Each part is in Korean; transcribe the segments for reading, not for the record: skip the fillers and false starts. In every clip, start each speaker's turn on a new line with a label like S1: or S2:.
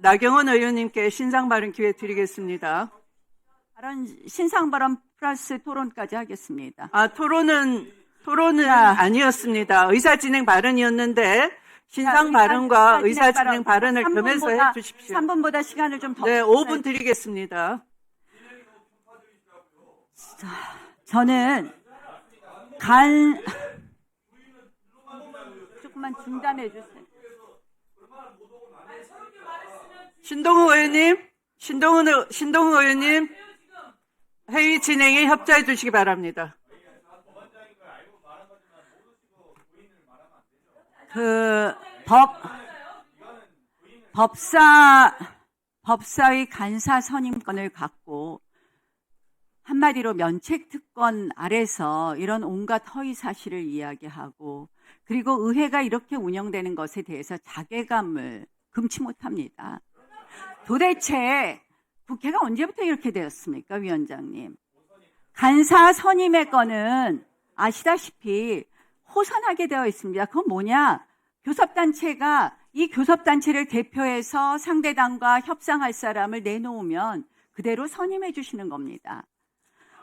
S1: 나경원 의원님께 신상 발언 기회 드리겠습니다.
S2: 신상 발언 플러스 토론까지 하겠습니다.
S1: 토론은 아니었습니다. 의사진행 발언이었는데 신상 발언과 의사진행 발언을 겸해서 해주십시오.
S2: 3분보다 시간을 좀 더.
S1: 네, 5분 드리겠습니다.
S2: 저는 조금만 중단해 주세요.
S1: 신동우 의원님, 회의 진행에 협조해 주시기 바랍니다.
S2: 법사위 간사 선임권을 갖고 한마디로 면책특권 아래서 이런 온갖 허위 사실을 이야기하고, 그리고 의회가 이렇게 운영되는 것에 대해서 자괴감을 금치 못합니다. 도대체 국회가 언제부터 이렇게 되었습니까, 위원장님? 간사 선임의 건은 아시다시피 호선하게 되어 있습니다. 그건 뭐냐? 교섭단체가 이 교섭단체를 대표해서 상대당과 협상할 사람을 내놓으면 그대로 선임해 주시는 겁니다.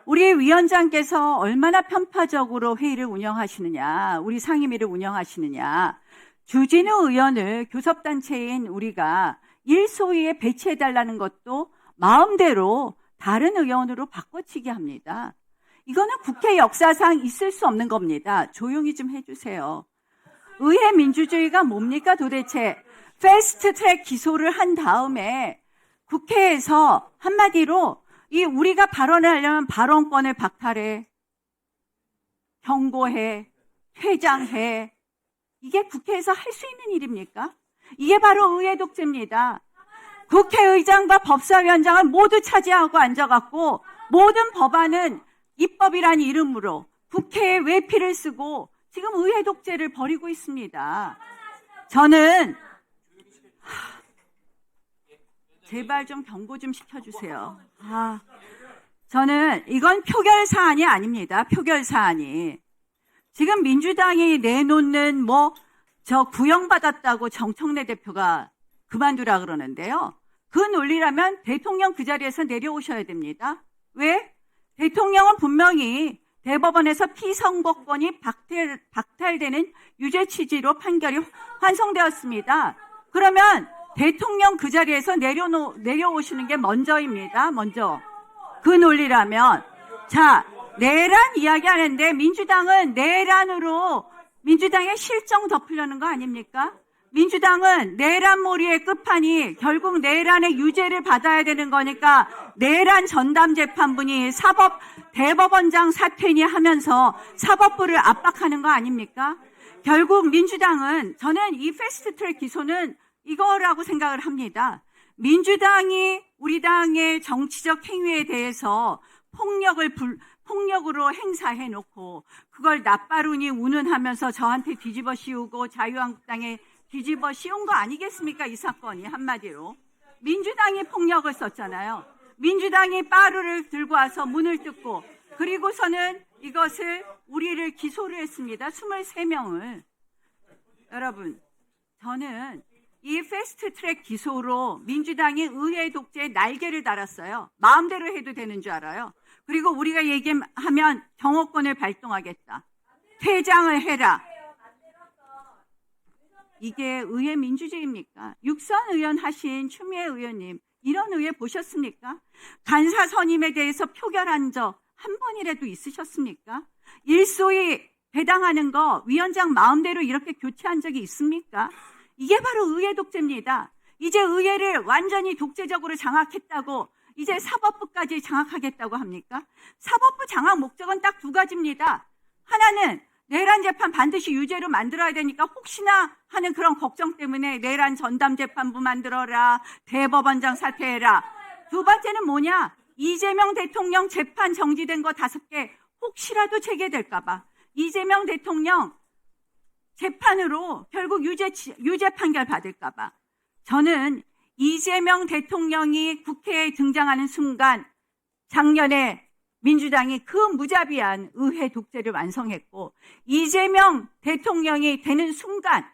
S2: 우리 위원장께서 얼마나 편파적으로 회의를 운영하시느냐, 우리 상임위를 운영하시느냐, 주진우 의원을 교섭단체인 우리가 일소위에 배치해달라는 것도 마음대로 다른 의원으로 바꿔치기 합니다. 이거는 국회 역사상 있을 수 없는 겁니다. 조용히 좀 해주세요. 의회 민주주의가 뭡니까 도대체? 패스트트랙 기소를 한 다음에 국회에서 한마디로 우리가 발언을 하려면 발언권을 박탈해, 경고해, 퇴장해. 이게 국회에서 할 수 있는 일입니까? 이게 바로 의회 독재입니다. 국회의장과 법사위원장을 모두 차지하고 앉아갖고 모든 법안은 입법이라는 이름으로 국회에 외피를 쓰고 지금 의회 독재를 벌이고 있습니다. 저는 제발 좀 경고 좀 시켜주세요. 저는 이건 표결 사안이 아닙니다. 표결 사안이. 지금 민주당이 내놓는 구형받았다고 정청래 대표가 그만두라 그러는데요. 그 논리라면 대통령 그 자리에서 내려오셔야 됩니다. 왜? 대통령은 분명히 대법원에서 피선거권이 박탈되는 유죄 취지로 판결이 환송되었습니다. 그러면 대통령 그 자리에서 내려오시는 게 먼저입니다. 먼저. 그 논리라면. 자, 내란 이야기 하는데 민주당은 내란으로 민주당의 실정 덮으려는 거 아닙니까? 민주당은 내란몰이의 끝판이 결국 내란의 유죄를 받아야 되는 거니까 내란 전담 재판부니 대법원장 사퇴니 하면서 사법부를 압박하는 거 아닙니까? 결국 민주당은, 저는 이 패스트트랙 기소는 이거라고 생각을 합니다. 민주당이 우리 당의 정치적 행위에 대해서 폭력으로 행사해놓고 그걸 낯바루니 운운하면서 저한테 뒤집어 씌우고 자유한국당에 뒤집어 씌운 거 아니겠습니까? 이 사건이 한마디로. 민주당이 폭력을 썼잖아요. 민주당이 빠루를 들고 와서 문을 뜯고, 그리고서는 우리를 기소를 했습니다. 23명을. 여러분, 저는 이 패스트트랙 기소로 민주당이 의회 독재에 날개를 달았어요. 마음대로 해도 되는 줄 알아요. 그리고 우리가 얘기하면 경호권을 발동하겠다. 퇴장을 해라. 이게 의회 민주주의입니까? 육선 의원 하신 추미애 의원님, 이런 의회 보셨습니까? 간사 선임에 대해서 표결한 적 한 번이라도 있으셨습니까? 일소위 배당하는 거 위원장 마음대로 이렇게 교체한 적이 있습니까? 이게 바로 의회 독재입니다. 이제 의회를 완전히 독재적으로 장악했다고 이제 사법부까지 장악하겠다고 합니까? 사법부 장악 목적은 딱 두 가지입니다. 하나는 내란 재판 반드시 유죄로 만들어야 되니까 혹시나 하는 그런 걱정 때문에 내란 전담 재판부 만들어라, 대법원장 사퇴해라. 두 번째는 뭐냐? 이재명 대통령 재판 정지된 거 5개 혹시라도 재개될까 봐. 이재명 대통령 재판으로 결국 유죄 판결 받을까 봐. 저는 이재명 대통령이 국회에 등장하는 순간 작년에 민주당이 그 무자비한 의회 독재를 완성했고, 이재명 대통령이 되는 순간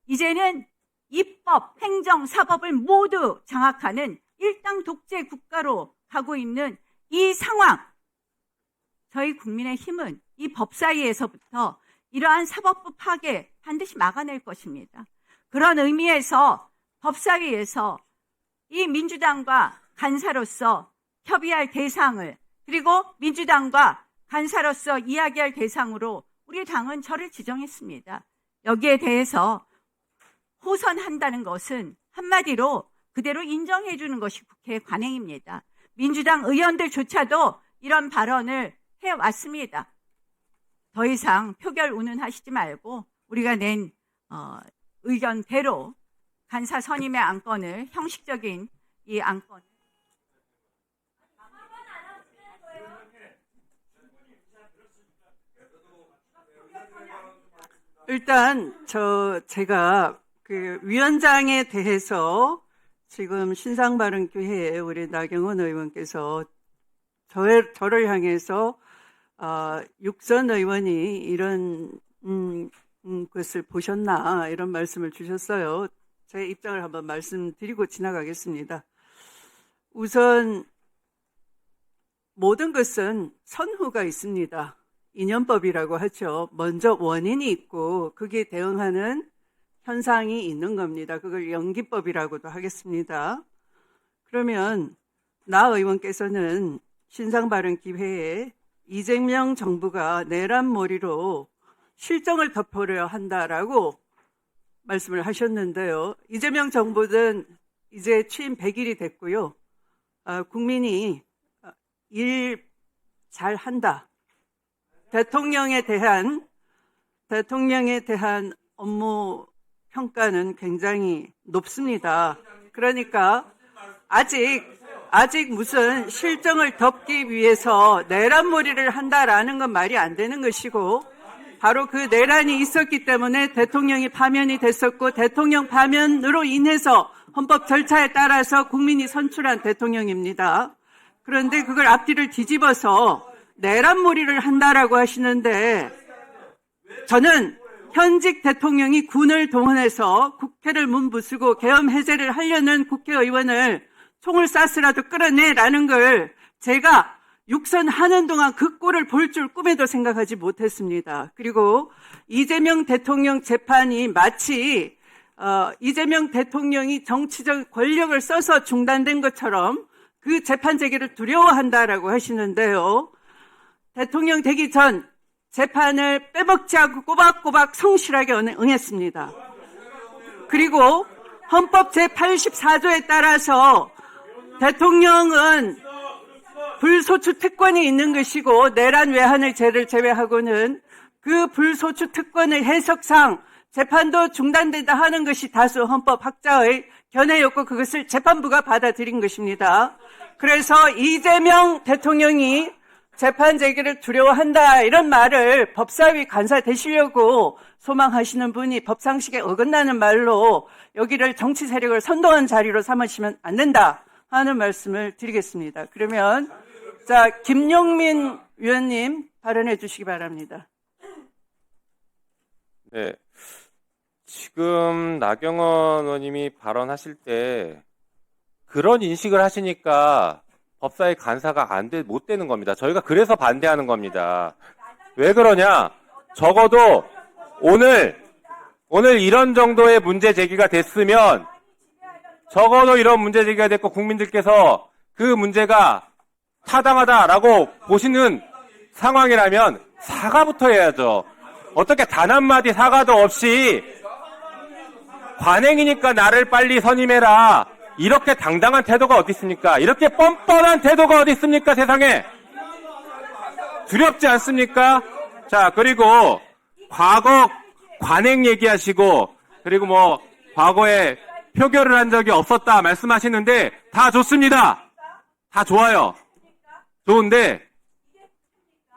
S2: 이제는 입법, 행정, 사법을 모두 장악하는 일당 독재 국가로 가고 있는 이 상황, 저희 국민의힘은 이 법사위에서부터 이러한 사법부 파괴 반드시 막아낼 것입니다. 그런 의미에서 법사위에서 이 민주당과 간사로서 협의할 대상을, 그리고 민주당과 간사로서 이야기할 대상으로 우리 당은 저를 지정했습니다. 여기에 대해서 호선한다는 것은 한마디로 그대로 인정해 주는 것이 국회의 관행입니다. 민주당 의원들조차도 이런 발언을 해왔습니다. 더 이상 표결 운운하시지 말고 우리가 낸 의견대로 간사 선임의 안건을, 형식적인 이 안건,
S1: 일단 제가 그 위원장에 대해서 지금 신상바른교회에 우리 나경원 의원께서 저를 향해서 육선 의원이 이런 것을 보셨나 이런 말씀을 주셨어요. 제 입장을 한번 말씀드리고 지나가겠습니다. 우선 모든 것은 선후가 있습니다. 인연법이라고 하죠. 먼저 원인이 있고 거기에 대응하는 현상이 있는 겁니다. 그걸 연기법이라고도 하겠습니다. 그러면 나 의원께서는 신상바른기회에 이재명 정부가 내란몰이로 실정을 덮으려 한다라고 말씀을 하셨는데요. 이재명 정부는 이제 취임 100일이 됐고요. 국민이 일 잘한다. 대통령에 대한 업무 평가는 굉장히 높습니다. 그러니까 아직 무슨 실정을 덮기 위해서 내란몰이를 한다라는 건 말이 안 되는 것이고, 바로 그 내란이 있었기 때문에 대통령이 파면이 됐었고, 대통령 파면으로 인해서 헌법 절차에 따라서 국민이 선출한 대통령입니다. 그런데 그걸 앞뒤를 뒤집어서 내란몰이를 한다라고 하시는데, 저는 현직 대통령이 군을 동원해서 국회를 문부수고 계엄 해제를 하려는 국회의원을 총을 쏴서라도 끌어내라는 걸 제가 육선하는 동안 그 꼴을 볼 줄 꿈에도 생각하지 못했습니다. 그리고 이재명 대통령 재판이 마치 이재명 대통령이 정치적 권력을 써서 중단된 것처럼 그 재판 제기를 두려워한다라고 하시는데요. 대통령 되기 전 재판을 빼먹지 않고 꼬박꼬박 성실하게 응했습니다. 그리고 헌법 제84조에 따라서 대통령은 불소추 특권이 있는 것이고, 내란 외환을 죄를 제외하고는 그 불소추 특권의 해석상 재판도 중단된다 하는 것이 다수 헌법학자의 견해였고, 그것을 재판부가 받아들인 것입니다. 그래서 이재명 대통령이 재판 제기를 두려워한다 이런 말을 법사위 간사 되시려고 소망하시는 분이 법상식에 어긋나는 말로 여기를 정치 세력을 선동한 자리로 삼으시면 안 된다 하는 말씀을 드리겠습니다. 그러면 김용민 위원님 발언해 주시기 바랍니다.
S3: 네, 지금 나경원 의원님이 발언하실 때 그런 인식을 하시니까 법사위 간사가 못 되는 겁니다. 저희가 그래서 반대하는 겁니다. 왜 그러냐? 적어도 오늘 이런 정도의 문제 제기가 됐으면, 적어도 이런 문제 제기가 됐고 국민들께서 그 문제가 타당하다라고 보시는 상황이라면 사과부터 해야죠. 어떻게 단 한마디 사과도 없이 관행이니까 나를 빨리 선임해라, 이렇게 당당한 태도가 어디 있습니까? 이렇게 뻔뻔한 태도가 어디 있습니까? 세상에. 두렵지 않습니까? 자, 그리고 과거 관행 얘기하시고, 그리고 과거에 표결을 한 적이 없었다 말씀하시는데 다 좋습니다. 다 좋아요. 좋은데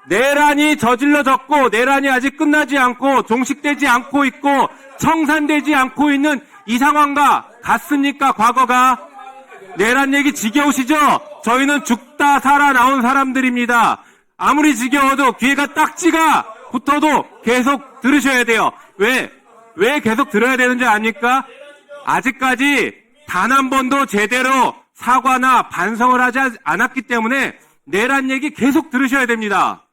S3: 내란이 저질러졌고, 내란이 아직 끝나지 않고 종식되지 않고 있고 청산되지 않고 있는 이 상황과 같습니까? 과거가. 내란 얘기 지겨우시죠? 저희는 죽다 살아나온 사람들입니다. 아무리 지겨워도 귀에가 딱지가 붙어도 계속 들으셔야 돼요. 왜 계속 들어야 되는지 압니까? 아직까지 단 한 번도 제대로 사과나 반성을 하지 않았기 때문에 내란 얘기 계속 들으셔야 됩니다.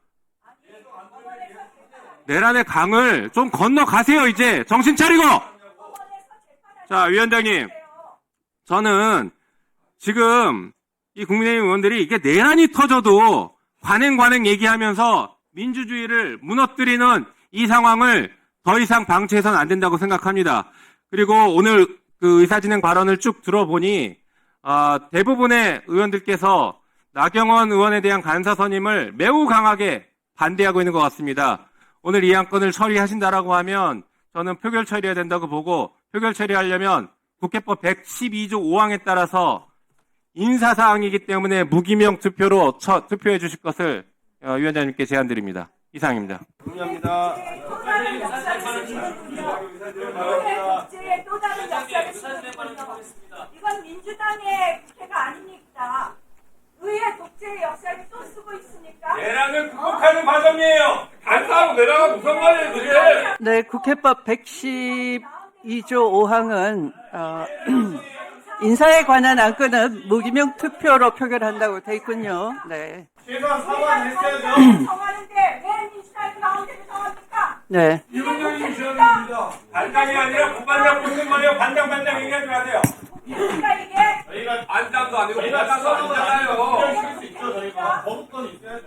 S3: 내란의 강을 좀 건너가세요, 이제. 정신 차리고! 자, 위원장님. 저는 지금 이 국민의힘 의원들이 이게 내란이 터져도 관행 얘기하면서 민주주의를 무너뜨리는 이 상황을 더 이상 방치해서는 안 된다고 생각합니다. 그리고 오늘 그 의사진행 발언을 쭉 들어보니 대부분의 의원들께서 나경원 의원에 대한 간사 선임을 매우 강하게 반대하고 있는 것 같습니다. 오늘 이 안건을 처리하신다라고 하면 저는 표결 처리해야 된다고 보고, 표결 처리하려면 국회법 112조 5항에 따라서 인사사항이기 때문에 무기명 투표로 투표해 주실 것을 위원장님께 제안드립니다. 이상입니다.
S4: 동의합니다.
S2: 독재의 또 다른 역사를 쓰는군요. 이건 민주당의 국회가 아닙니까? 의회 독재의 역사를 또 쓰고 있으니까.
S4: 내란을 극복하는 과정이에요. 간사하고 내란은 무슨 말이에요, 그게?
S1: 네, 국회법 112조 5항은 인사에 관한 안건은 무기명 투표로 표결한다고 돼 있군요. 네.
S4: 최소한 사과는 했어야죠.
S2: 정하는데 왜 민주당이 가운데를 정합니까?
S1: 네.
S4: 이분들이 지원입니다. 반장이 아니라 부반장 뽑는 거예요. 반장 얘기하지 마세요.
S2: 그러니까 이게
S4: 저희가 반장도 아니고 반장도 아니잖아요. 저희가 거부권 있어야죠.